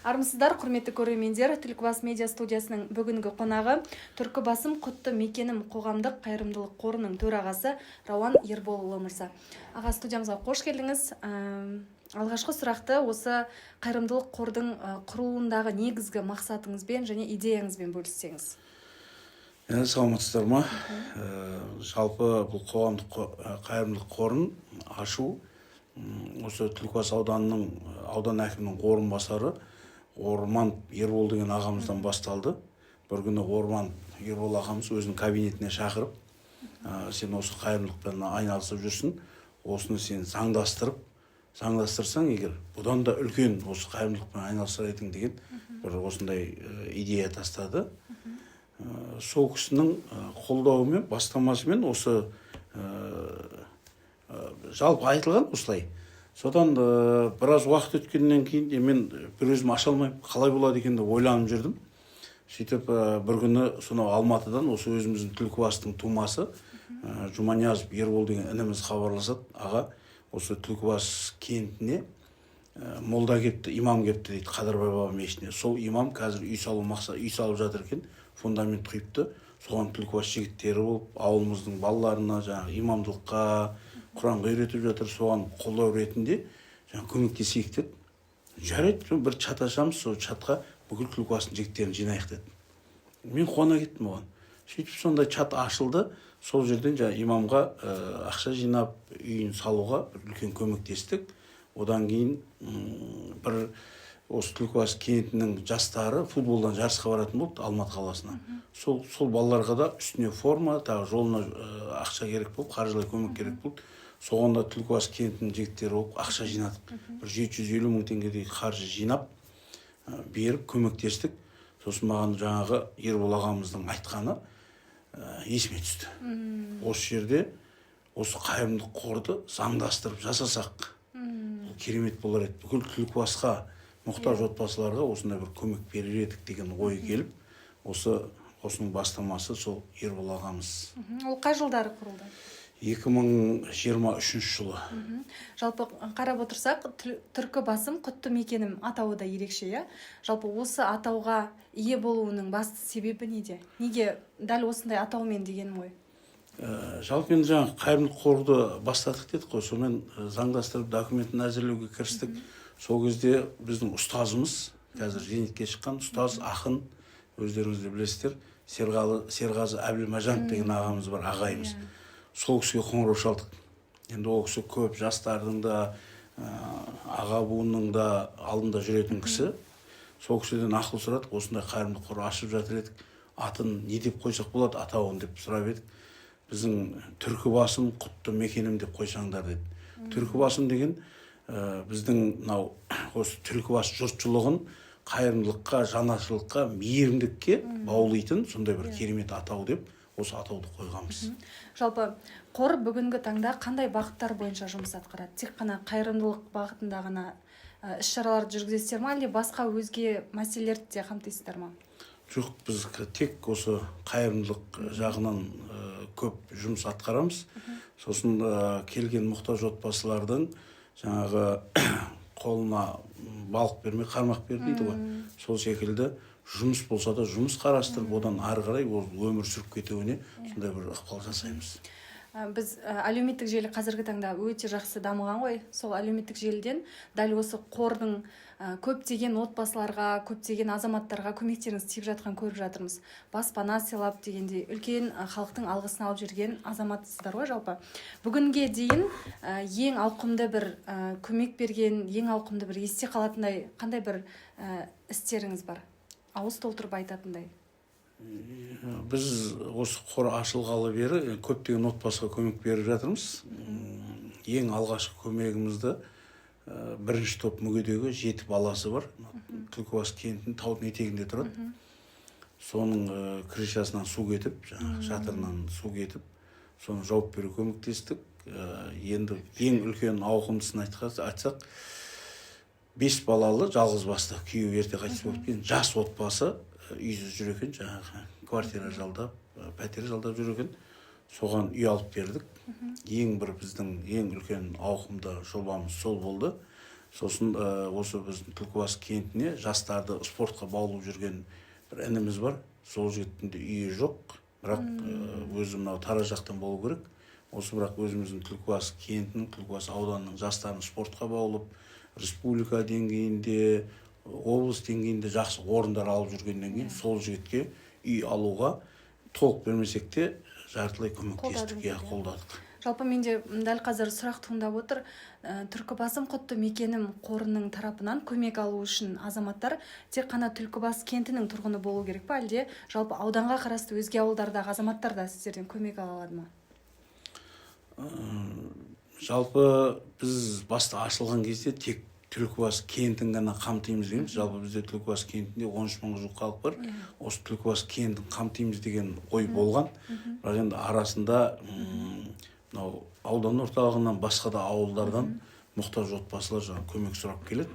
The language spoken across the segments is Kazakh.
Армысыздар, құрметті көрермендер. Түлкібас медиа студиясының бүгінгі қонағы Түркі басым құтты мекенім қоғамдық қайырымдылық қорының төрағасы Рауан Ерболұлы мырза. Аға, студиямызға қош келдіңіз. Алғашқы сұрақты осы қайырымдылық қордың құрылуындағы негізгі мақсатыңызбен және идеяңызбен бөліссеңіз. Саламатсыздар ма? Жалпы бұл қоғамдық қайырымдылық қорын ашу осы Түлкібас ауданының аудан әкімінің орынбасары Орман Ербол деген ағамыздан басталды. Бір күні Орман Ербол ағамыз өзінің кабинетіне шақырып, сен осы қайырымдылықпен айналысып жүрсің, осыны сен заңдастырсаң егер, бұдан да үлкен осы қайырымдылықпен айналысар едің деген бір осындай идея тастады. Сол кісінің қолдауымен, бастамасымен осы жалпы айтылған осылай. Содан біраз уақыт өткеннен кейін мен бір өзім аша алмайым, қалай болады екен деп ойланып жүрдім. Сөйтіп бір күні сонау Алматыдан осы өзіміздің Түлкібастың тумасы Жұманиязов Ербол деген ініміз хабарласады. Аға, осы Түлкібас кентіне молда кепті, имам кепті дейді, Қадырбай баба мешітіне. Сол имам қазір үй салып жатыр екен, фундамент құйыпты. Соған Түлкібас жігіттері болып, ауылымыздың балаларына жаңағы имамдылыққа, Құранға үйретіп жатыр, соған қолдау ретінде көмектесейік деді. Жарайды, бір чат ашамыз, сол чатқа бүкіл Түлкібастың жігіттерін жинайық деді. Мен қуана кеттім оған. Сөйтіп сондай чат ашылды. Сол жерден имамға ақша жинап, үйін салуға үлкен көмектестік. Одан кейін бір осы Түлкібас кентінің жастары футболдан жарысқа баратын болды Алматы қаласына. Сол балаларға да үстіне форма, тағы жолына ақша керек болып, қаржылай көмек керек болды. Соғанда Түлкібас кентінің жігіттері болып ақша жинадық. Бір 750 мың теңгедей қаржы жинап, беріп көмектестік. Сосын маған жаңағы Ербол ағамыздың айтқаны есіме түсті. Осы жерде осы қайырымдылық қорды заңдастырып жасасақ, керемет болар еді. Бүкіл Түлкібасқа мұқтаж отбасыларға осындай бір көмек берер едік деген ой келіп, осының бастамасы сол Ербол ағамыз. Ол қай жылдары құрылды? 2023 жылы. Жалпы қарап отырсақ, Түркі басым құтты мекенім атауы да ерекше, иә? Жалпы осы атауға ие болуының басты себебі неде? Неге дәл осындай атаумен деген ой? Жалпы енді жаңағы қайырымдылық қорды бастадық дедік қой, сонымен заңдастырып документін әзірлеуге кірістік. Сол кезде біздің ұстазымыз, қазір зейнетке шыққан ұстаз, ақын, өздеріңіз де білесіздер, Серғазы Әбілмажанов деген ағамыз бар, ағайымыз. Сол кісіге қоңырау шалдық. Енді ол кісі көп жастардың да, аға буынның да алдында жүретін кісі. Сол кісіден ақыл сұрадық, осындай қайырымдылық қор ашып жатыр едік. Атын не деп қойсақ болады, атауын деп сұрап едік. Біздің Түркі басым құтты мекенім деп қойсаңдар деді. Түркі басым деген біздің осы Түлкібас жұртшылығын қайырымдылыққа, жанашырлыққа, мейірімдікке баулайтын сондай бір керемет атау деп осы атауды қойғанбыз. Жалпы қор бүгінгі таңда қандай бағыттар бойынша жұмыс атқарады? Тек қана қайырымдылық бағытында ғана іс-шараларды жүргізесіздер ме, әлде басқа өзге мәселелерді де қамтисыздар ма? Жоқ, біз тек осы қайырымдылық жағынан көп жұмыс атқарамыз. Сосын келген мұқтаж отбасылардың жаңағы қолына балық бермей, қармақ бер дейді ғой. Сол секілді жұмыс болса да жұмыс қарастырып, одан ары қарай ол өмір сүріп кетуіне сондай бір ықпал жасаймыз. Біз әлеуметтік желі қазіргі таңда өте жақсы дамыған ғой. Сол әлеуметтік желіден дәл осы қордың көптеген отбасыларға, көптеген азаматтарға көмектеріңіз тиіп жатқан көріп жатырмыз. Баспана сыйлап дегендей үлкен халықтың алғысын алып жүрген азаматсыздар ғой жалпы. Бүгінге дейін ең ауқымды бір көмек берген, ең ауқымды бір есте қалатындай қандай бір істеріңіз бар? Ауыз толтырып айтатындай. Біз осы қор ашылғалы бері көптеген отбасыға көмек беріп жатырмыз. Ең алғашқы көмегімізді бірінші топ мүгедегі 7 баласы бар. Түлкібас кентінің таудың етегінде тұрады. Соның крышасынан су кетіп, шатырынан су кетіп, соны жауып беру көмектестік. Енді ең үлкен ауқымдысын айтсақ, 5 балалы жалғыз басты күйеуі ерте қайтыс болып кеткен жас отбасы үйсіз жүр екен, жаңағы квартира жалдап, пәтер жалдап жүр екен. Соған үй алып бердік. Ең бір біздің ең үлкен ауқымды жобамыз сол болды. Сосын осы біздің Түлкібас кентіне жастарды спортқа баулып жүрген бір ініміз бар. Сол жігіттің де үйі жоқ, бірақ өзі мынау Тараз жақтан болу керек. Осы бірақ өзіміздің Түлкібас кентінің, Түлкібас ауданының жастарын спортқа баулып, республика деңгейінде, облыс деңгейінде жақсы орындар алып жүргеннен кейін сол жігітке үй алуға толық бермесек те жартылай көмектестік, қолдадық. Жалпы менде дәл қазір сұрақ туындап отыр. Түлкібасым құтты мекенім қорының тарапынан көмек алу үшін азаматтар тек қана Түлкібас кентінің тұрғыны болу керек па, әлде жалпы ауданға қарасты өзге ауылдардағы азаматтар да сіздерден көмек ала алады ма? Жалпы біз баста ашылған кезде тек Түлкібас кентін ғана қамтимыз дейміз. Жалпы бізде Түлкібас кентінде 13 мыңға жуық халық бар. Осы Түлкібас кентін қамтимыз деген ой болған. Бірақ енді арасында мынау аудан орталығынан басқа да ауылдардан мұқтаж отбасылар жаңа көмек сұрап келеді.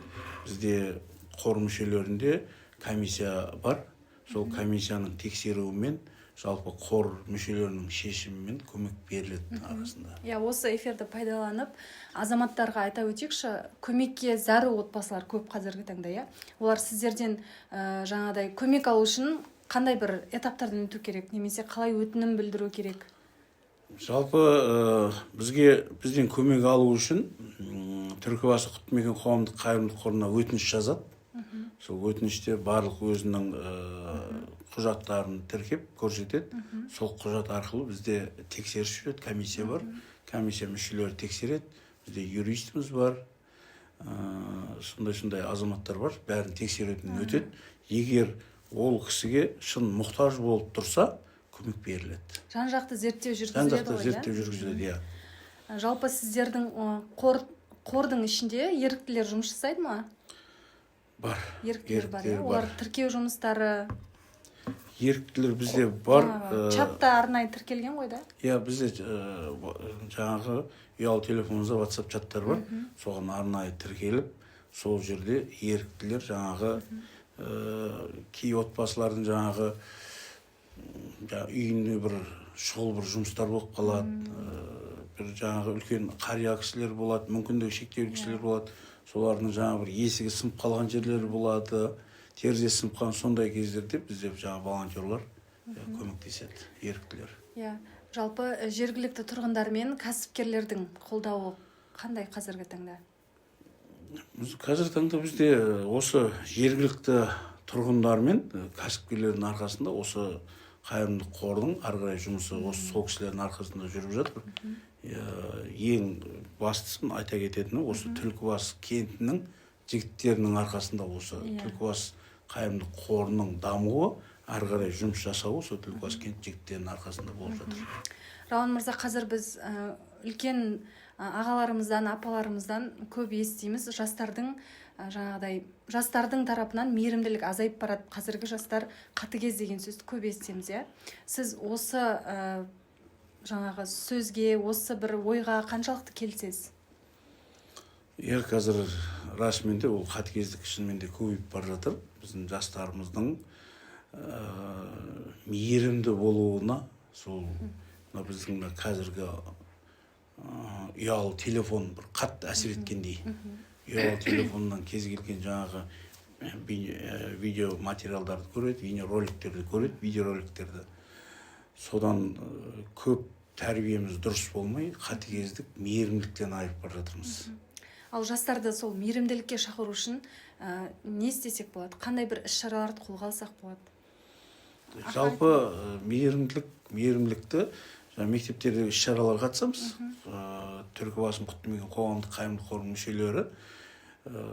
Бізде қор мүшелерінде комиссия бар. Сол комиссияның тексеруімен жалпы қор мүшелерінің шешімімен көмек беріледі арасында. Осы эфирді пайдаланып, азаматтарға айта өтейікші, көмекке зәру отбасылар көп қазіргі таңда, Олар сіздерден жаңадай көмек алу үшін қандай бір этаптардан өту керек, немесе қалай өтінім білдіру керек? Жалпы бізден көмек алу үшін Түлкібас құтты мекен қоғамдық қайырымдылық қорына өтініш жазады. Сол өтініште барлық өзінің құжаттарын тіркеп көрсетеді. Сол құжат арқылы бізде тексеріс жүреді, комиссия бар. Комиссия мүшелері тексереді. Бізде юристіміз бар. Сондай азаматтар бар. Бәрін тексеруден өтеді. Егер ол кісіге шын мұқтаж болып тұрса, көмек беріледі. Жан-жақты зерттеу жүргізіледі. Жан-жақты зерттеу жүргізіледі, Жалпы сіздердің қордың ішінде еріктілер жұмыс жасайды ма? Бар. Еріктілер бар. Олар тіркеу жұмыстары. Еріктілер бізде бар. Чатта арнайы тіркелген ғой да? Бізде жаңағы ұялы телефонымызда WhatsApp чаттар бар. Соған арнайы тіркеліп, сол жерде еріктілер жаңағы кей отбасылардың жаңағы үйінде бір шұғыл бір жұмыстар болып қалады. Бір жаңағы үлкен қария кісілер болады, мүмкіндігі шектеулі кісілер болады. Солардың жаңа бір есігі сынып қалған жерлері болады, терезесі сынып қалған сондай кездерде бізде жаңа волонтерлар көмектеседі, еріктілер. Жалпы жергілікті тұрғындар мен кәсіпкерлердің қолдауы қандай қазіргі таңда? Қазіргі таңда бізде осы жергілікті тұрғындар мен кәсіпкерлердің арқасында осы қайырымдылық қордың ары қарай жұмысы осы сол кісілердің арқасында жүріп жатыр. Ең бастысын айта кететіні осы Түлкібас кентінің жігіттерінің арқасында осы Түлкібас қайырымдылық қорының дамуы ары қарай жұмыс жасауы сол Түлкібас кент жігіттерінің арқасында болып жатыр. Рауан мырза, қазір біз үлкен ағаларымыздан, апаларымыздан көп естиміз, жастардың тарапынан мейірімділік азайып барады. Қазіргі жастар қатыгез деген сөзді көп естиміз, Сіз осы жаңағы сөзге, осы бір ойға қаншалықты келісесіз? Қазір расымен де ол қатыгездік шынымен де көбейіп бара жатыр. Біздің жастарымыздың мейірімді болуына сол біздің қазіргі ұялы телефон бір қатты әсер еткендей. Ұялы телефоннан кез келген жаңағы видео материалдарды көреді, бейнероликтерді көреді, видеороликтерді. Содан көп тәрбиеміз дұрыс болмай, қатыгездік, мейірімділіктен айырып бара жатырмыз. Ал жастарды сол мейірімділікке шақыру үшін не істесек болады? Қандай бір іс-шараларды қолға алсақ болады? Жалпы мейірімділікті мектептердегі іс-шараларға қатысамыз. Түлкібасым құтты мекен қоғамдық қайырымдылық қорының мүшелері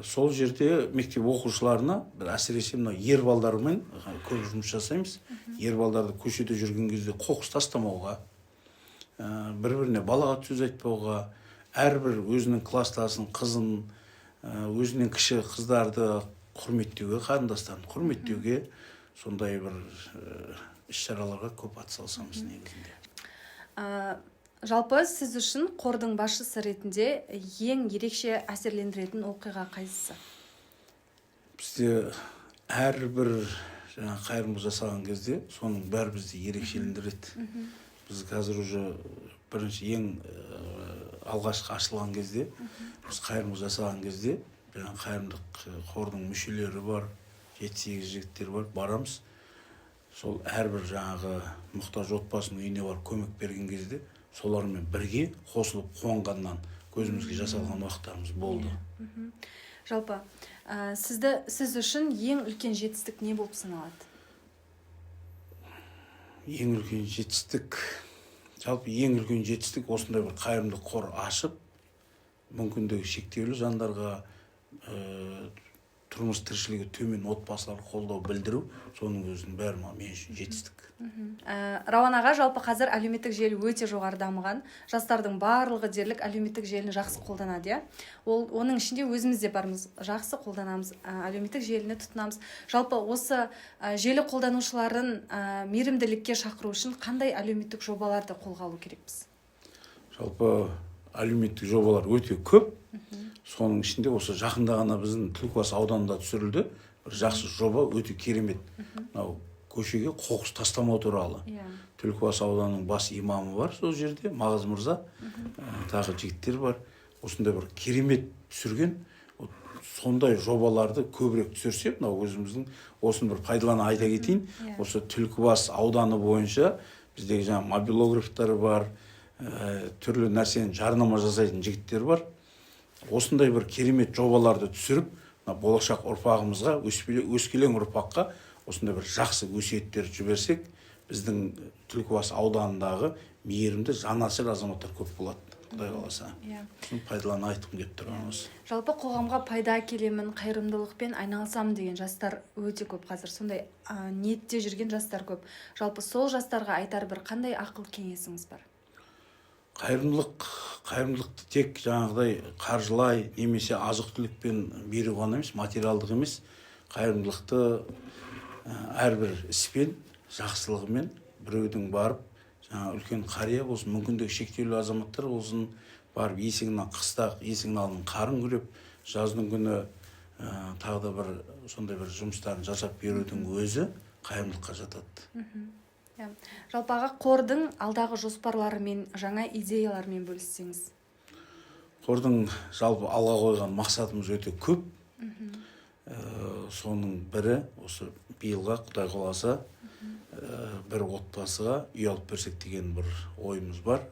сол жерде мектеп оқушыларына әсіресе мына ер балдармен көп жұмыс жасаймыз. Ер балдарды көшеде жүрген кезде қоқыс тастамауға, бір-біріне балағат сөз айтпауға, әрбір өзінің класстасын, қызын, өзінен кіші қыздарды құрметтеуге, қарындастарын құрметтеуге, сондай бір іс-шараларға көп атсалысамыз негізінде. Жалпы сіз үшін қордың басшысы ретінде ең ерекше әсерлендіретін оқиға қайсысы? Бізде әрбір қайырымдылық жасаған кезде соның бәрі бізді ерекшелендіреді. Біз қазір уже бірінші ең алғашқы ашылған кезде, біз қайырымдылық жасаған кезде жаңағы қайырымдылық қордың мүшелері бар, 7-8 жігіттер бар, барамыз. Сол әрбір жаңағы мұқтаж отбасының үйіне барып көмек берген кезде солармен бірге қосылып қуанғаннан көзімізге жас алған уақыттарымыз болды. Жалпы, сіз үшін ең үлкен жетістік не болып саналады? Ең үлкен жетістік, осындай бір қайырымдылық қор ашып, мүмкіндігі шектеулі жандарға, тұрмыс тіршілігі төмен отбасыларға қолдау білдіру, соның өзінің бәрі мен үшін жетістік. Рауан аға, жалпы қазір әлеуметтік желі өте жоғары дамыған. Жастардың барлығы дерлік әлеуметтік желіні жақсы қолданады, оның ішінде өзіміз де бармыз, жақсы қолданамыз, әлеуметтік желіні тұтынамыз. Жалпы осы желі қолданушыларын мейірімділікке шақыру үшін қандай әлеуметтік жобаларды қолға алу керекпіз? Жалпы әлеуметтік жобалар өте көп. Соның ішінде осы жақында ғана біздің Түлкібас ауданында түсірілді. Бір жақсы жоба, өте керемет. Көшеге қоқыс тастамау туралы. Түлкібас ауданының бас имамы бар сол жерде, Мағыз мырза, тағы жігіттер бар. Осындай бір керемет түсірген. Сондай жобаларды көбірек түсірсе, өзіміздің осыны бір пайдалана айта кетейін. Осы Түлкібас ауданы бойынша біздегі жаңа мобилографтар бар, түрлі нәрсені жарнама жасайтын жігіттер бар. Осындай бір керемет жобаларды түсіріп, болашақ ұрпағымызға, өскелең ұрпаққа осындай бір жақсы өсиеттер жіберсек, біздің Түлкібас ауданындағы мейірімді жанашыр азаматтар көп болады, Құдай қаласа. Соны пайдалана айтқым келіп тұрған осы. Жалпы қоғамға пайда әкелемін, қайырымдылықпен айналысам деген жастар өте көп қазір. Сондай ниетте жүрген жастар көп. Жалпы сол жастарға айтар бір қандай ақыл кеңесіңіз бар? Қайырымдылықты тек жаңағыдай қаржылай немесе азық-түлікпен беру ғана емес, материалдық емес. Қайырымдылықты әрбір іспен, жақсылығымен біреудің барып, жаңа үлкен қария болсын, мүмкіндігі шектеулі азаматтар болсын, барып есігінен қыстақ, есігінің алдын қарын күреп, жаздың күні тағы да бір сондай бір жұмыстарын жасап берудің өзі қайырымдылыққа жатады. Жалпы аға, қордың алдағы жоспарлары мен жаңа идеялармен бөліссеңіз? Қордың жалпы алға қойған мақсатымыз өте көп. Соның бірі осы биылға, Құдай қаласа, бір отбасыға үй алып берсек деген бір ойымыз бар.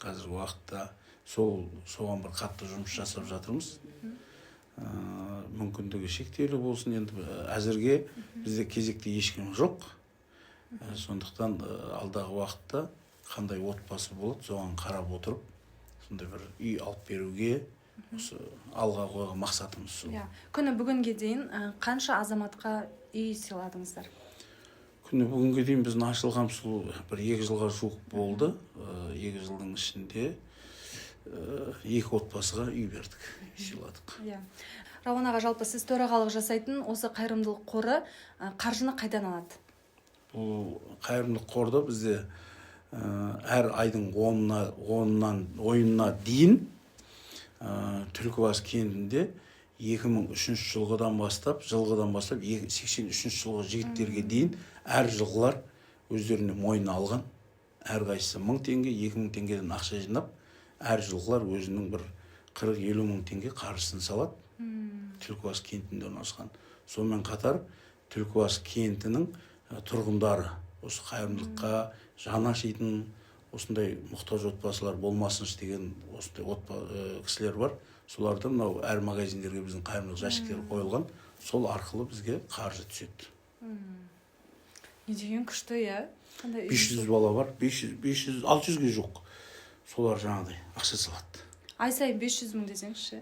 Қазіргі уақытта соған бір қатты жұмыс жасап жатырмыз. Мүмкіндігі шектеулі болсын, енді әзірге бізде кезекте ешкім жоқ. Сондықтан алдағы уақытта қандай отбасы болады, соған қарап отырып, сондай бір үй алып беруге осы алға қойған мақсатымыз сол. Күні бүгінге дейін қанша азаматқа үй сыйладыңыздар? Күні бүгінге дейін біздің ашылған сол бір 2 жылға жуық болды. 2 жылдың ішінде 2 отбасыға үй бердік, сыйладық. Рауан аға, жалпы сіз төрағалық жасайтын осы қайырымдылық қоры қаржыны қайдан алады? Бұл қайырымдылық қорда бізде әр айдың 10-ына дейін Түлкібас кентінде 2003 жылғыдан бастап 83 жылғы жігіттерге дейін әр жылғылар өздеріне мойнына алған. Әрқайсысы 1000 теңге, 2000 теңгеден ақша жинап, әр жылғылар өзінің бір 40-50 мың теңге қаржысын салады. Түлкібас кентінде орналасқан. Сонымен қатар Түлкібас кентінің тұрғындары осы қайырымдылыққа жаны ашитын осындай мұқтаж отбасылар болмасыншы деген осындай кісілер бар. Соларды мынау әр магазиндерге біздің қайырымдылық жәшіктері қойылған. Сол арқылы бізге қаржы түседі. Не деген күшті, 500 бала бар, 500-600-ге жоқ. Солар жаңағыдай ақша салады. Ай сайын 500 мың десеңізші?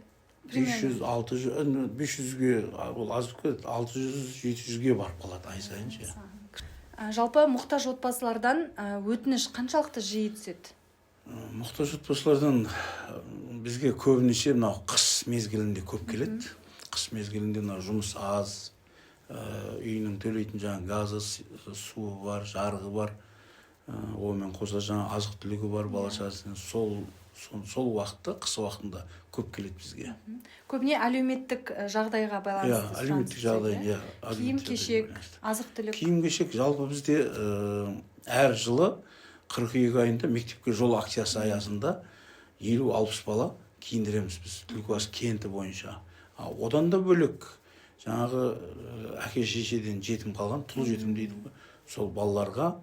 500-ге, ол аз кетеді, 600-700-ге барып қалады ай сайын. Жалпы мұқтаж отбасылардан өтініш қаншалықты жиі түседі? Мұқтаж отбасылардан бізге көбінесе қыс мезгілінде көп келеді. Қыс мезгілінде жұмыс аз, үйінің төлейтін газы, суы бар, жарығы бар, онымен қоса азық түлігі бар, бала-шағасының. Сол уақытта, қыс уақытында көп келеді бізге. Көбіне әлеуметтік жағдайға байланысты. Әлеуметтік жағдай, киім-кешек, азық-түлік. Киім-кешек жалпы бізде әр жылы 42 айында мектепке жол акциясы аясында 50-60 бала киіндіреміз біз Түлкібас кенті бойынша. Одан да бөлек жаңағы әке шешеден жетім қалған, тұл жетім дейді ғой. Сол балаларға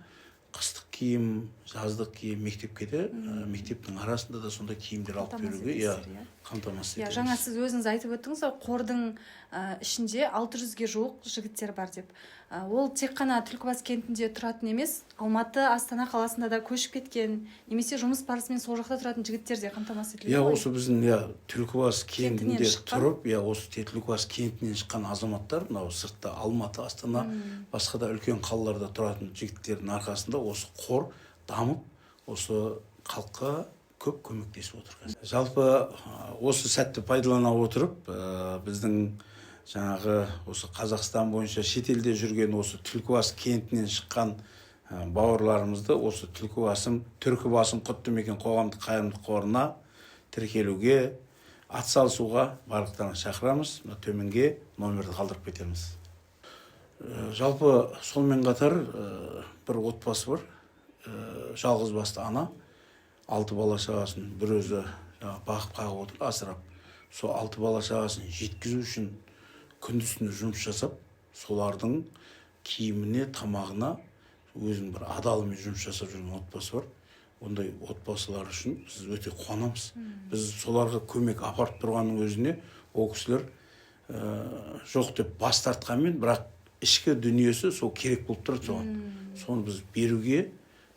қыстық киім, жаздық киім, мектепке де мектептің арасында да сондай киімдер алып беруге қамтамасыз етеміз. Жаңа сіз өзіңіз айтып өттіңіз, қордың ішінде 600-ге жуық жігіттер бар деп. Ол тек қана Түлкібас кентінде тұратын емес, Алматы, Астана қаласында да көшіп кеткен, немесе жұмыс барысымен сол жақта тұратын жігіттер де қамтамасыз етіледі ғой. Осы біздің Түлкібас кентінде тұрып, осы Түлкібас кентінен шыққан азаматтар, мынау сыртта Алматы, Астана, басқа да үлкен қалаларда тұратын жігіттердің арқасында осы қор дамып, осы халыққа көп көмектесіп отыр. Жалпы осы сәтті пайдалана отырып, біздің жаңағы осы Қазақстан бойынша шетелде жүрген осы Түлкібас кентінен шыққан бауырларымызды осы Түркібасым құтты мекен қоғамдық қайырымдылық қорына тіркелуге, атсалысуға барлықтарыңызды шақырамыз. Төменге номерді қалдырып кетеміз. Жалпы сонымен қатар бір отбасы бар, жалғыз басты ана, 6 бала шағасын бір өзі бағып қағып отыр, асырап. Сол 6 бала шағасын жеткізу үшін күндіз-түні жұмыс жасап, солардың киіміне, тамағына өзінің бір адалымен жұмыс жасап жүрген отбасы бар. Ондай отбасылар үшін біз өте қуанамыз. Біз соларға көмек апарып тұрғанның өзіне ол кісілер жоқ деп бас тартқанмен, бірақ ішкі дүниесі сол керек болып тұрады соған. Соны біз беруге,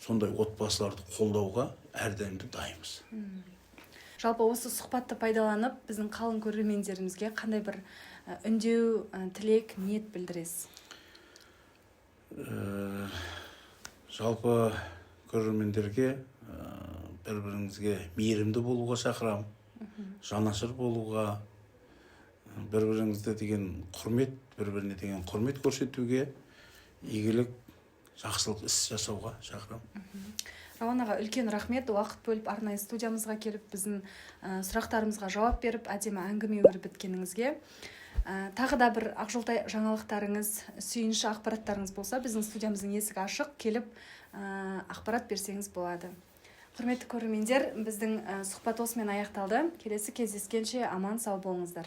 сондай отбасыларды қолдауға әрдайым дайынбыз. Жалпы осы сұхбатты пайдаланып, біздің қалың көрермендерімізге қандай бір үндеу, тілек, ниет білдіресіз? Жалпы көрермендерге бір-біріңізге мейірімді болуға шақырамын, жанашыр болуға, бір-біріңізді деген құрмет, бір-біріне деген құрмет көрсетуге, игілік, жақсылық іс жасауға шақырамын. Рауан аға, үлкен рахмет, уақыт бөліп арнайы студиямызға келіп, біздің сұрақтарымызға жауап беріп, әдемі әңгіме өріп біткеніңізге. Тағы да бір ақжолтай жаңалықтарыңыз, сүйінші ақпараттарыңыз болса, біздің студиямыздың есігі ашық, келіп ақпарат берсеңіз болады. Құрметті көрермендер, біздің сұхбат осымен аяқталды. Келесі кездескенше аман сау болыңыздар.